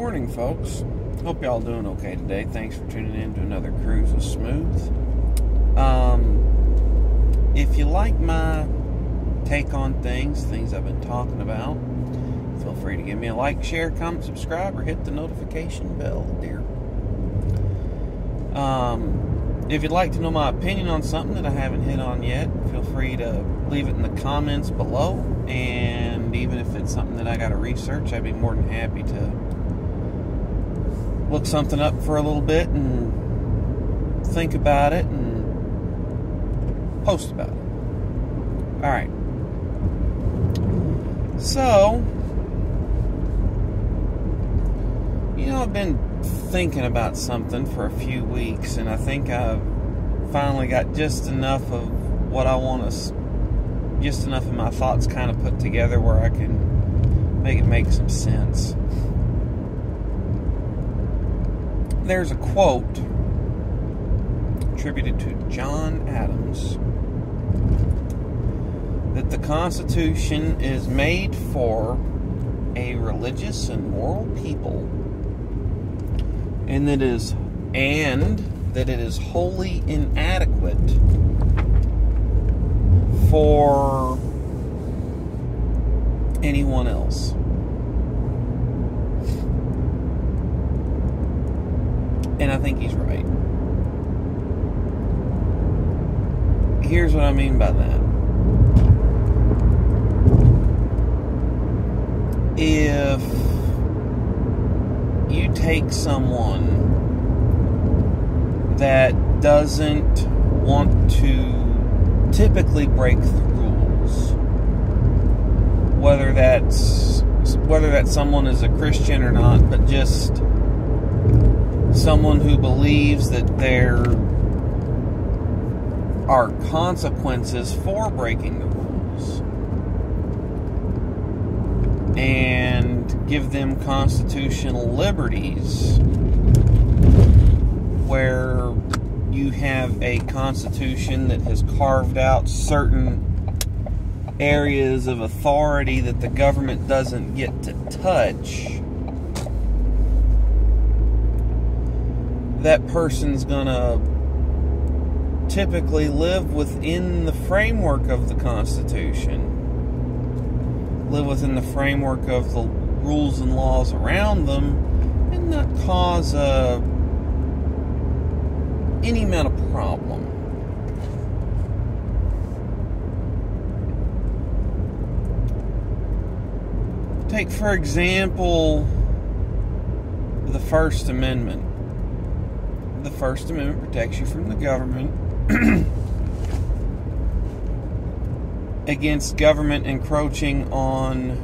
morning, folks. Hope y'all doing okay today. Thanks for tuning in to another Cruise with Smooth. If you like my take on things I've been talking about, feel free to give me a like, share, comment, subscribe, or hit the notification bell, dear. If you'd like to know my opinion on something that I haven't hit on yet, feel free to leave it in the comments below. And even if it's something that I got to research, I'd be more than happy to look something up for a little bit and think about it and post about it. Alright. So, I've been thinking about something for a few weeks, and I think I've finally got just enough of what I want to, just enough of my thoughts kind of put together where I can make it make some sense. There's a quote attributed to John Adams that the Constitution is made for a religious and moral people, and that it is wholly inadequate for anyone else. And I think he's right. Here's what I mean by that. If you take someone that doesn't want to typically break the rules, whether that's someone is a Christian or not, but just someone who believes that there are consequences for breaking the rules, and give them constitutional liberties where you have a constitution that has carved out certain areas of authority that the government doesn't get to touch. That person's gonna typically live within the framework of the Constitution, live within the framework of the rules and laws around them, and not cause any amount of problem. Take, for example, the First Amendment. The First Amendment protects you from the government against government encroaching on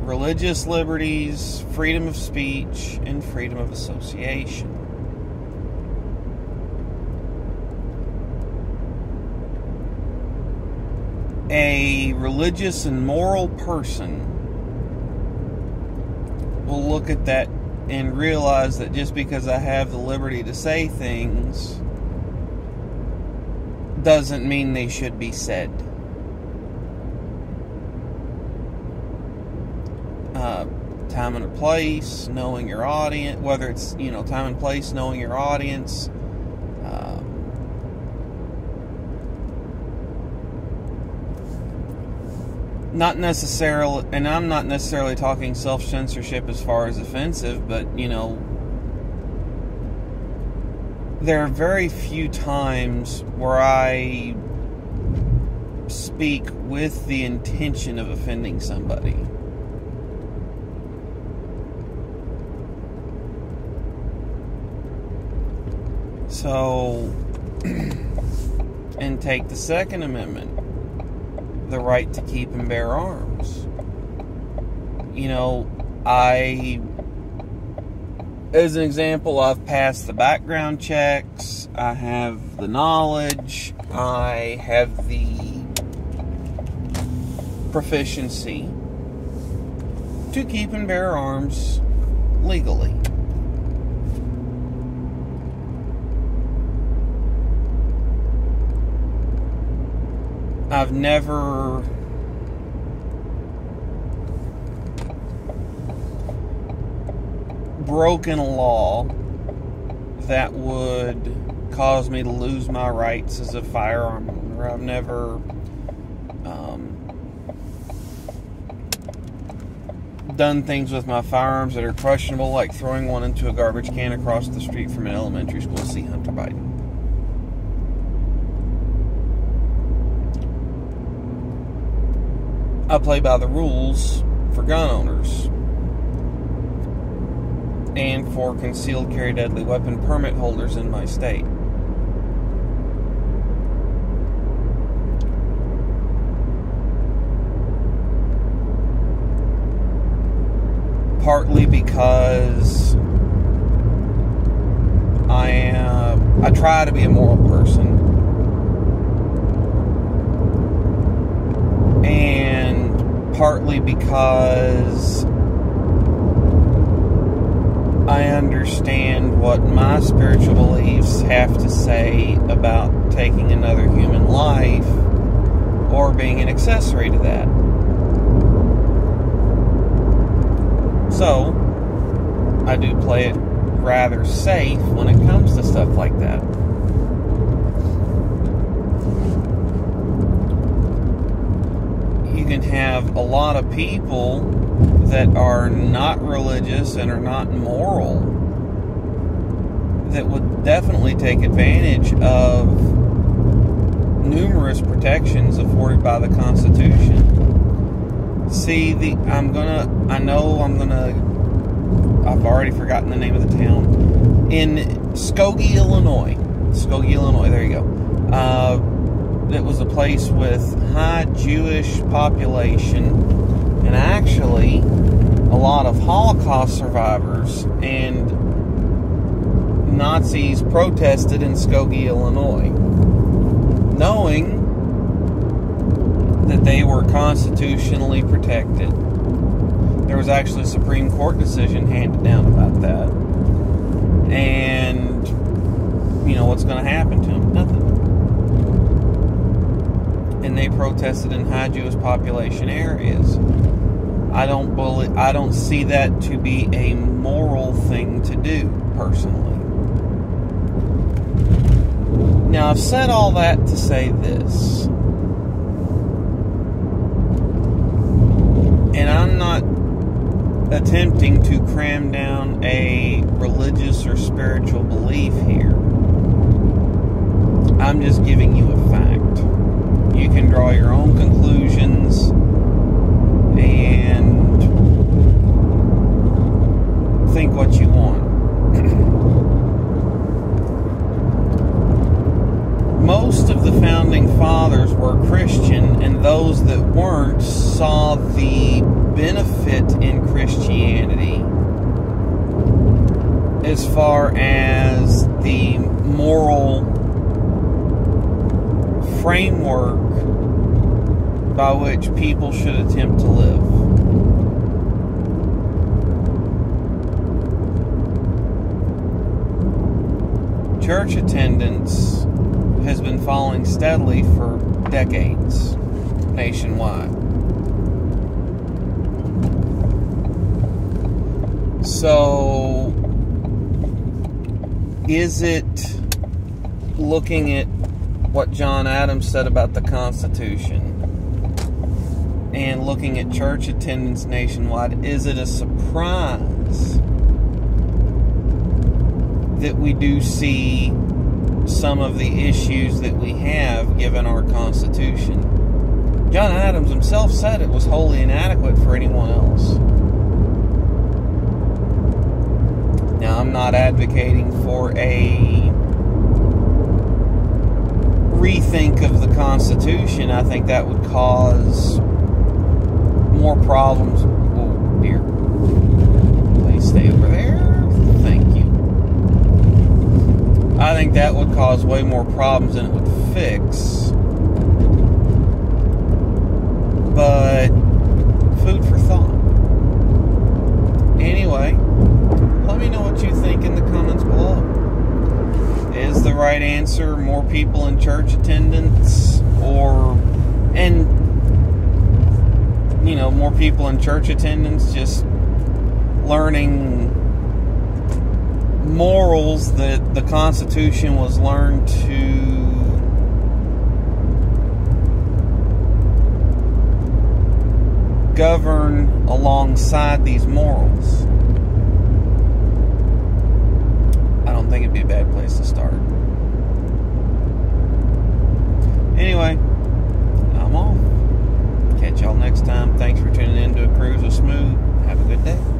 religious liberties, freedom of speech, and freedom of association. A religious and moral person will look at that and realize that just because I have the liberty to say things doesn't mean they should be said. Time and a place, knowing your audience, whether it's, time and place, knowing your audience, not necessarily, and I'm not necessarily talking self-censorship as far as offensive, but, there are very few times where I speak with the intention of offending somebody. So, and take the Second Amendment, the right to keep and bear arms. As an example, I've passed the background checks, I have the knowledge, I have the proficiency to keep and bear arms legally. I've never broken a law that would cause me to lose my rights as a firearm owner. I've never done things with my firearms that are questionable, like throwing one into a garbage can across the street from an elementary school to see Hunter Biden. I play by the rules for gun owners and for concealed carry deadly weapon permit holders in my state. Partly because I try to be a moral person, and partly because I understand what my spiritual beliefs have to say about taking another human life or being an accessory to that. So, I do play it rather safe when it comes to stuff like that. You can have a lot of people that are not religious and are not moral that would definitely take advantage of numerous protections afforded by the Constitution. See, I've already forgotten the name of the town. In Skokie, Illinois. There you go. It was a place with high Jewish population, and actually a lot of Holocaust survivors and Nazis protested in Skokie, Illinois, knowing that they were constitutionally protected. There was actually a Supreme Court decision handed down about that. And, you know, what's going to happen to them? Nothing. And they protested in high Jewish population areas. I don't see that to be a moral thing to do, personally. Now, I've said all that to say this. And I'm not attempting to cram down a religious or spiritual belief here. I'm just giving you a fact. You can draw your own conclusions and think what you want. Most of the founding fathers were Christian, and those that weren't saw the benefit in Christianity as far as the moral framework by which people should attempt to live. Church attendance has been falling steadily for decades nationwide. So, is it looking at what John Adams said about the Constitution and looking at church attendance nationwide, is it a surprise that we do see some of the issues that we have given our Constitution? John Adams himself said it was wholly inadequate for anyone else. Now, I'm not advocating for a rethink of the Constitution. I think that would cause more problems. Oh, dear. Please stay over there. Thank you. I think that would cause way more problems than it would fix. But food for thought. Anyway, let me know what you think in the comments below. Is the right answer more people in church attendance, more people in church attendance just learning morals that the Constitution was learned to govern alongside these morals, I don't think it'd be a bad place to start. Anyway, I'm off. Catch y'all next time. Thanks for tuning in to A Cruise with Smooth. Have a good day.